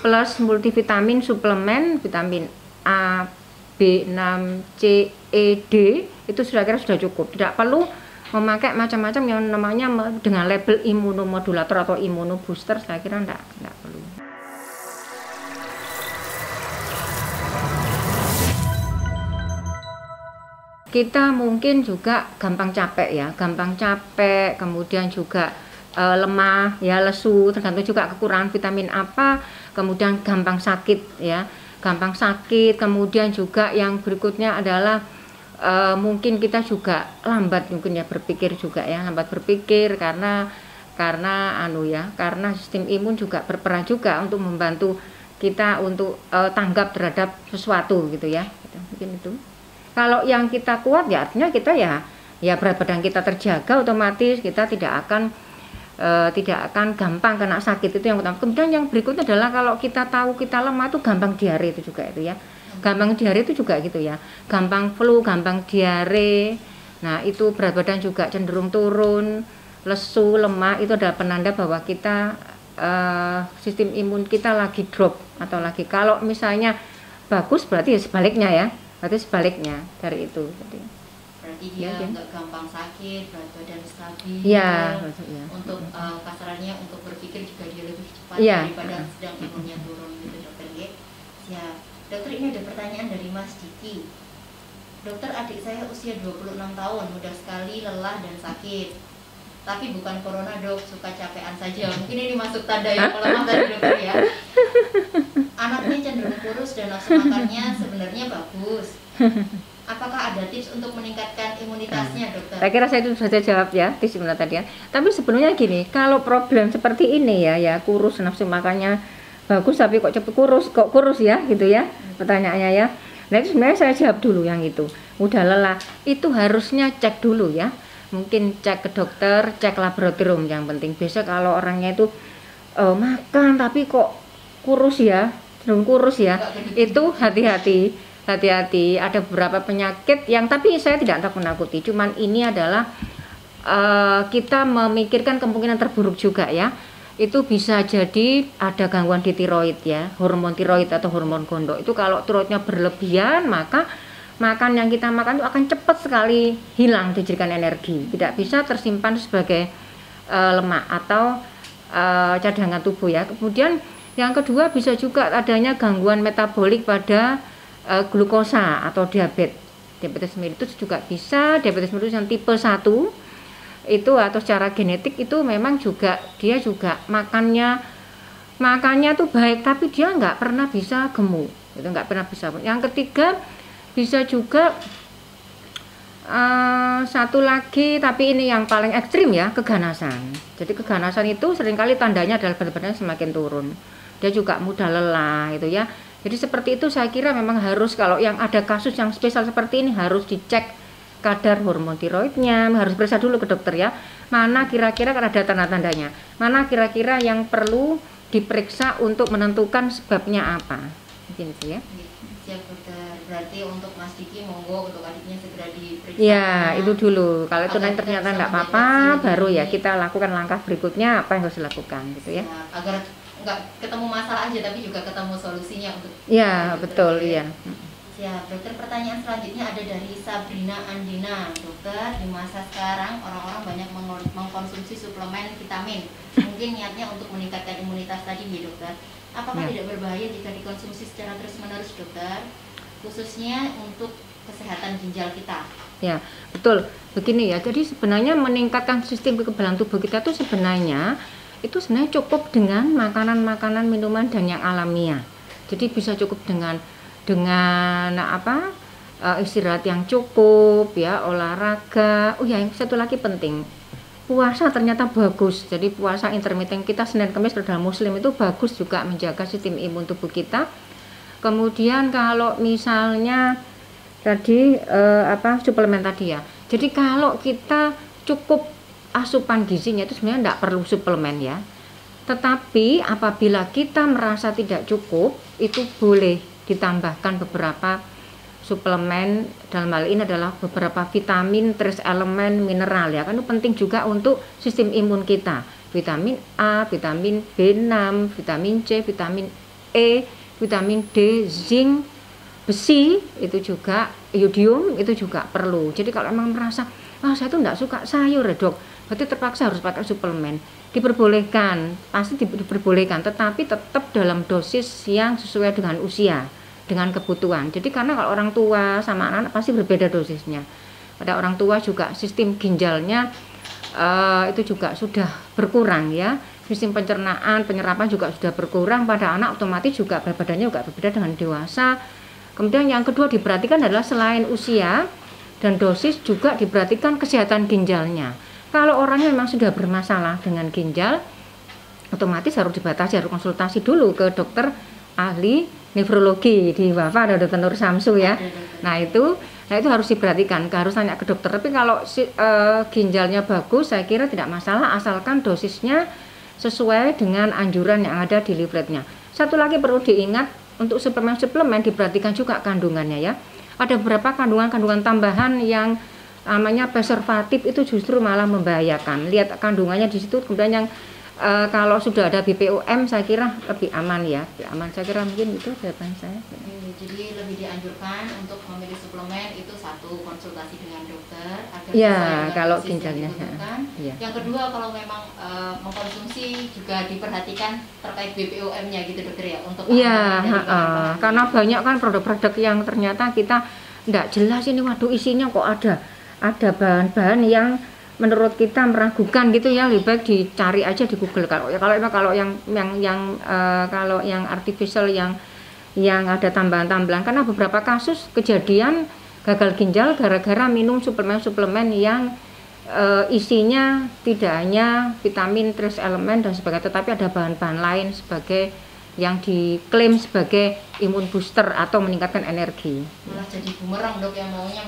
plus multivitamin suplemen vitamin A, B6, C, E, D itu kira sudah cukup. Tidak perlu memakai macam-macam yang namanya dengan label imunomodulator atau imunobooster, saya kira enggak perlu. Kita mungkin juga gampang capek ya, kemudian juga lemah ya, lesu, tergantung juga kekurangan vitamin apa, kemudian gampang sakit ya, kemudian juga yang berikutnya adalah mungkin kita juga lambat mungkin ya berpikir juga ya, lambat berpikir karena sistem imun juga berperan juga untuk membantu kita untuk tanggap terhadap sesuatu gitu ya, mungkin itu. Kalau yang kita kuat ya artinya kita ya berat badan kita terjaga, otomatis kita tidak akan gampang kena sakit, itu yang utama. Kemudian yang berikutnya adalah kalau kita tahu kita lemah itu gampang diare itu juga itu ya. Gampang diare itu juga gitu ya. Gampang flu, gampang diare. Nah, itu berat badan juga cenderung turun, lesu, lemah, itu adalah penanda bahwa kita sistem imun kita lagi drop atau lagi. Kalau misalnya bagus berarti ya sebaliknya ya. Berarti sebaliknya dari itu. Berarti dia nggak gampang sakit, berat badan stabil. Ya, untuk kasarannya untuk berpikir juga dia lebih cepat daripada sedang imunnya turun gitu dokter ya. Ya, dokter ini ada pertanyaan dari Mas Diki. Dokter, adik saya usia 26 tahun, mudah sekali lelah dan sakit. Tapi bukan corona dok, suka capean saja. Mungkin ini masuk tanda yang lemah tadi dokter ya. Anaknya cenderung kurus dan nafsu makannya sebenarnya bagus. Apakah ada tips untuk meningkatkan imunitasnya dokter? Saya kira saya itu sudah jawab ya, tips imunitas tadi ya. Tapi sebenarnya gini, kalau problem seperti ini ya kurus, nafsu makannya bagus tapi kok cepet kurus ya gitu ya pertanyaannya ya. Nah itu sebenarnya saya jawab dulu yang itu. Udah lelah, itu harusnya cek dulu ya. Mungkin cek ke dokter, cek laboratorium yang penting. Biasa kalau orangnya itu makan tapi kok kurus ya, cenderung kurus ya, itu hati-hati. Ada beberapa penyakit yang tapi saya tidak takut-nakuti. Cuman ini adalah kita memikirkan kemungkinan terburuk juga ya. Itu bisa jadi ada gangguan di tiroid ya, hormon tiroid atau hormon gondok. Itu kalau tiroidnya berlebihan maka makan yang kita makan itu akan cepat sekali hilang, dijadikan energi, tidak bisa tersimpan sebagai lemak atau cadangan tubuh ya. Kemudian yang kedua bisa juga adanya gangguan metabolik pada glukosa atau diabetes mellitus juga bisa. Diabetes mellitus yang tipe 1 itu atau secara genetik itu memang juga dia juga makannya tuh baik tapi dia nggak pernah bisa gemuk, itu nggak pernah bisa. Yang ketiga bisa juga satu lagi, tapi ini yang paling ekstrim ya, keganasan. Jadi keganasan itu seringkali tandanya adalah berat badan semakin turun. Dia juga mudah lelah gitu ya. Jadi seperti itu saya kira memang harus, kalau yang ada kasus yang spesial seperti ini harus dicek kadar hormon tiroidnya, harus periksa dulu ke dokter ya. Mana kira-kira kan ada tanda-tandanya. Mana kira-kira yang perlu diperiksa untuk menentukan sebabnya apa. Mungkin itu ya. Siap dokter. Berarti untuk Mas Diki monggo untuk adiknya segera diperiksa. Ya, itu dulu. Kalau itu nanti ternyata enggak apa-apa, baru ya kita lakukan langkah berikutnya apa yang harus dilakukan gitu ya. Agar enggak ketemu masalah aja tapi juga ketemu solusinya untuk. Ya, betul, iya. Siap, dokter. Pertanyaan selanjutnya ada dari Sabrina Andina. Dokter, di masa sekarang orang-orang banyak mengkonsumsi suplemen vitamin. Mungkin niatnya untuk meningkatkan imunitas tadi ya dokter. Apakah tidak berbahaya jika dikonsumsi secara terus-menerus dokter? Khususnya untuk kesehatan ginjal kita. Ya, betul. Begini ya, jadi sebenarnya meningkatkan sistem kekebalan tubuh kita tuh sebenarnya cukup dengan makanan-makanan, minuman dan yang alamiah. Jadi bisa cukup dengan istirahat yang cukup ya, olahraga. Oh ya, yang satu lagi penting, puasa ternyata bagus. Jadi puasa intermittent kita Senin Kamis dalam Muslim itu bagus juga menjaga sistem imun tubuh kita. Kemudian kalau misalnya tadi suplemen tadi ya. Jadi kalau kita cukup asupan gizinya itu sebenarnya tidak perlu suplemen ya. Tetapi apabila kita merasa tidak cukup, itu boleh ditambahkan beberapa suplemen. Dalam hal ini adalah beberapa vitamin, trace elemen, mineral ya. Kan itu penting juga untuk sistem imun kita. Vitamin A, vitamin B6, vitamin C, vitamin E, vitamin D, zinc, besi itu juga, iodium itu juga perlu. Jadi kalau emang merasa saya tuh enggak suka sayur ya dok, berarti terpaksa harus pakai suplemen. Diperbolehkan, pasti diperbolehkan, tetapi tetap dalam dosis yang sesuai dengan usia, dengan kebutuhan. Jadi karena kalau orang tua sama anak-anak pasti berbeda dosisnya. Pada orang tua juga sistem ginjalnya itu juga sudah berkurang ya, sistem pencernaan, penyerapan juga sudah berkurang. Pada anak otomatis juga berat badannya juga berbeda dengan dewasa. Kemudian yang kedua diperhatikan adalah selain usia dan dosis juga diperhatikan kesehatan ginjalnya. Kalau orangnya memang sudah bermasalah dengan ginjal, otomatis harus dibatasi, harus konsultasi dulu ke dokter ahli nefrologi di Wafa, ada Dr. Nur Samsu ya. Nah itu harus diperhatikan, harus tanya ke dokter. Tapi kalau ginjalnya bagus, saya kira tidak masalah asalkan dosisnya sesuai dengan anjuran yang ada di leafletnya. Satu lagi perlu diingat, untuk suplemen-suplemen diperhatikan juga kandungannya ya. Ada beberapa kandungan-kandungan tambahan yang namanya preservatif itu justru malah membahayakan. Lihat kandungannya di situ. Kemudian yang kalau sudah ada BPOM saya kira lebih aman ya, lebih aman. Saya kira mungkin itu jawaban saya. Jadi lebih dianjurkan untuk memilih suplemen itu satu, konsultasi dengan dokter agar ya kalau ginjalnya ya. Yang kedua kalau memang mengkonsumsi juga diperhatikan terkait BPOM-nya gitu dokter ya, untuk karena banyak kan produk-produk yang ternyata kita tidak jelas ini, waduh isinya kok ada bahan-bahan yang menurut kita meragukan gitu ya, lebih baik dicari aja di Google. Kalau yang artificial yang ada tambahan-tambahan, karena beberapa kasus kejadian gagal ginjal gara-gara minum suplemen-suplemen yang isinya tidak hanya vitamin, trace elemen dan sebagainya, tetapi ada bahan-bahan lain sebagai yang diklaim sebagai imun booster atau meningkatkan energi. Malah jadi bumerang dok, yang maunya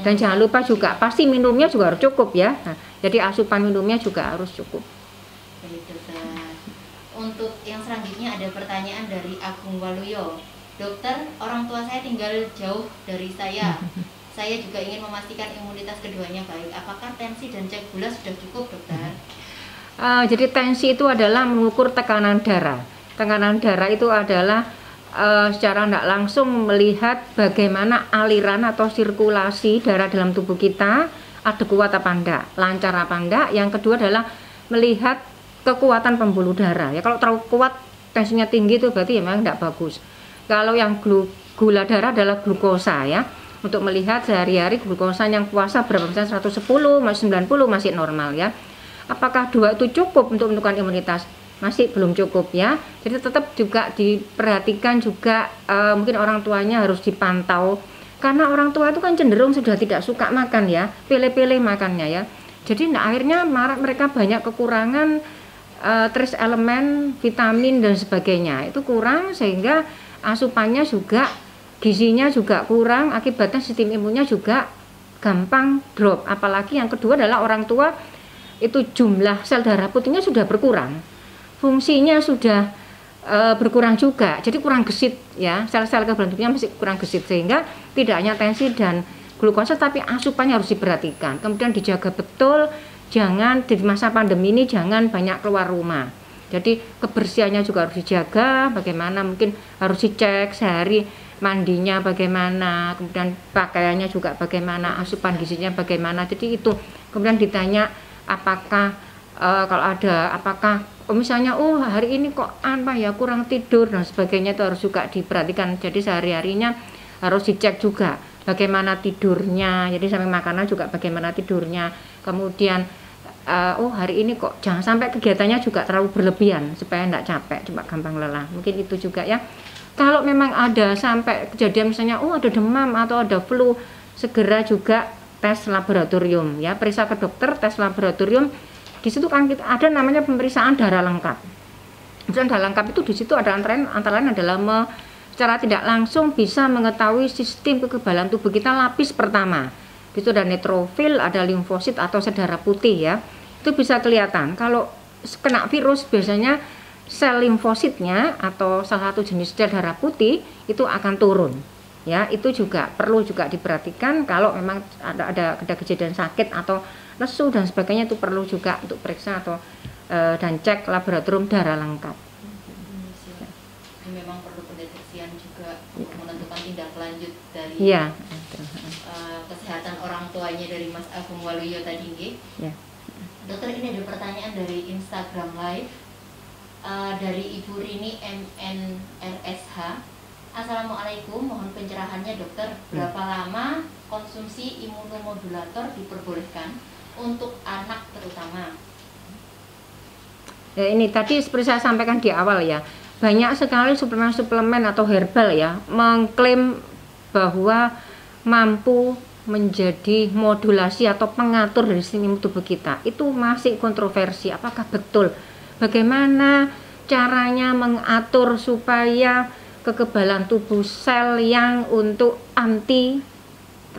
dan jangan lupa juga pasti minumnya juga harus cukup ya. Jadi asupan minumnya juga harus cukup. Baik dokter. Untuk yang selanjutnya ada pertanyaan dari Agung Waluyo. Dokter, orang tua saya tinggal jauh dari saya. Saya juga ingin memastikan imunitas keduanya baik. Apakah tensi dan cek gula sudah cukup dokter? Jadi tensi itu adalah mengukur tekanan darah. Tekanan darah itu adalah secara tidak langsung melihat bagaimana aliran atau sirkulasi darah dalam tubuh kita, ada kuat apa enggak, lancar apa enggak. Yang kedua adalah melihat kekuatan pembuluh darah ya. Kalau terlalu kuat, tensinya tinggi itu berarti memang tidak bagus. Kalau yang gula darah adalah glukosa ya, untuk melihat sehari-hari glukosa yang puasa berapa persen, 110, 90 masih normal ya. Apakah 2 itu cukup untuk menentukan imunitas? Masih belum cukup ya. Jadi tetap juga diperhatikan juga, mungkin orang tuanya harus dipantau, karena orang tua itu kan cenderung sudah tidak suka makan ya, pilih-pilih makannya ya. Jadi akhirnya mereka banyak kekurangan trace elemen, vitamin dan sebagainya, itu kurang sehingga asupannya juga, gizinya juga kurang, akibatnya sistem imunnya juga gampang drop. Apalagi yang kedua adalah orang tua itu jumlah sel darah putihnya sudah berkurang, fungsinya sudah berkurang juga, jadi kurang gesit ya, sel-sel kekebalan tubuhnya masih kurang gesit, sehingga tidak hanya tensi dan glukosa tapi asupannya harus diperhatikan. Kemudian dijaga betul, jangan di masa pandemi ini jangan banyak keluar rumah. Jadi kebersihannya juga harus dijaga, bagaimana mungkin harus dicek sehari mandinya bagaimana, kemudian pakaiannya juga bagaimana, asupan gizinya bagaimana. Jadi itu kemudian ditanya apakah misalnya hari ini kok kurang tidur dan sebagainya, itu harus juga diperhatikan. Jadi sehari-harinya harus dicek juga bagaimana tidurnya, jadi sampai makanan juga bagaimana tidurnya. Kemudian hari ini kok jangan sampai kegiatannya juga terlalu berlebihan supaya tidak capek, cuma gampang lelah, mungkin itu juga ya. Kalau memang ada sampai kejadian misalnya ada demam atau ada flu, segera juga tes laboratorium ya, periksa ke dokter, tes laboratorium. Di situ kan ada namanya pemeriksaan darah lengkap. Pemeriksaan darah lengkap itu di situ ada antara lain adalah secara tidak langsung bisa mengetahui sistem kekebalan tubuh kita lapis pertama. Itu ada neutrofil, ada limfosit atau sel darah putih ya. Itu bisa kelihatan. Kalau kena virus biasanya sel limfositnya atau salah satu jenis sel darah putih itu akan turun. Ya, itu juga perlu juga diperhatikan. Kalau memang ada kejadian sakit atau lesu dan sebagainya, itu perlu juga untuk periksa atau dan cek laboratorium darah lengkap. Ini memang perlu pendeteksian juga untuk menentukan tindak lanjut dari kesehatan orang tuanya dari Mas Agung Waluyo tadi nggih. Ya. Dokter, ini ada pertanyaan dari Instagram Live dari Ibu Rini MNRSH. Assalamualaikum, mohon pencerahannya dokter. Berapa lama konsumsi imunomodulator diperbolehkan untuk anak terutama? Ya, ini tadi seperti saya sampaikan di awal ya, banyak sekali suplemen-suplemen atau herbal ya mengklaim bahwa mampu menjadi modulasi atau pengatur dari sistem tubuh kita. Itu masih kontroversi, apakah betul? Bagaimana caranya mengatur supaya kekebalan tubuh sel yang untuk anti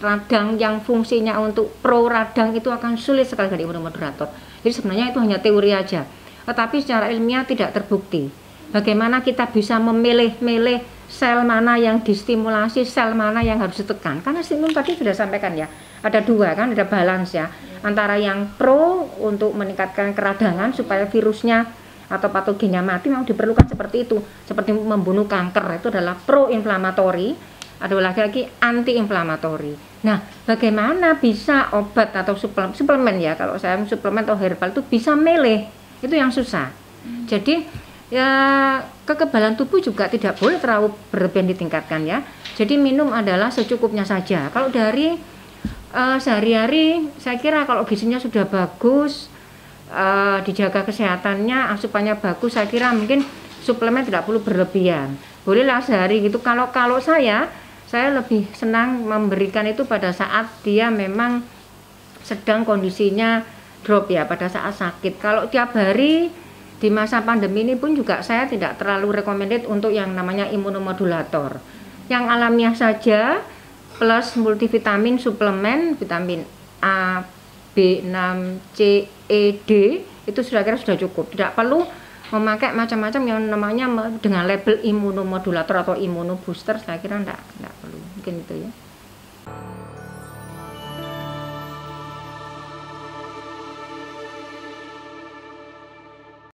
radang, yang fungsinya untuk pro radang, itu akan sulit sekali dari imunomodulator. Jadi sebenarnya itu hanya teori aja, tetapi secara ilmiah tidak terbukti. Bagaimana kita bisa memilih-milih sel mana yang distimulasi, sel mana yang harus ditekan. Karena sistem tadi sudah sampaikan ya, ada dua kan, ada balance ya, antara yang pro untuk meningkatkan keradangan supaya virusnya atau patogennya mati, memang diperlukan seperti itu, seperti membunuh kanker, itu adalah pro-inflamatori. Ada lagi anti-inflamatori. Nah, bagaimana bisa obat atau suplemen ya, kalau saya suplemen atau herbal itu bisa milih, itu yang susah. Jadi ya kekebalan tubuh juga tidak boleh terlalu berlebihan ditingkatkan ya. Jadi minum adalah secukupnya saja. Kalau dari sehari-hari saya kira kalau gizinya sudah bagus, dijaga kesehatannya, asupannya bagus, saya kira mungkin suplemen tidak perlu berlebihan. Bolehlah sehari gitu. Kalau saya lebih senang memberikan itu pada saat dia memang sedang kondisinya drop ya, pada saat sakit. Kalau tiap hari di masa pandemi ini pun juga saya tidak terlalu recommended untuk yang namanya imunomodulator. Yang alamiah saja plus multivitamin suplemen, vitamin A, B6, C, E, D, itu sudah cukup. Tidak perlu memakai macam-macam yang namanya dengan label imunomodulator atau imunobooster, saya kira enggak perlu. Mungkin itu ya.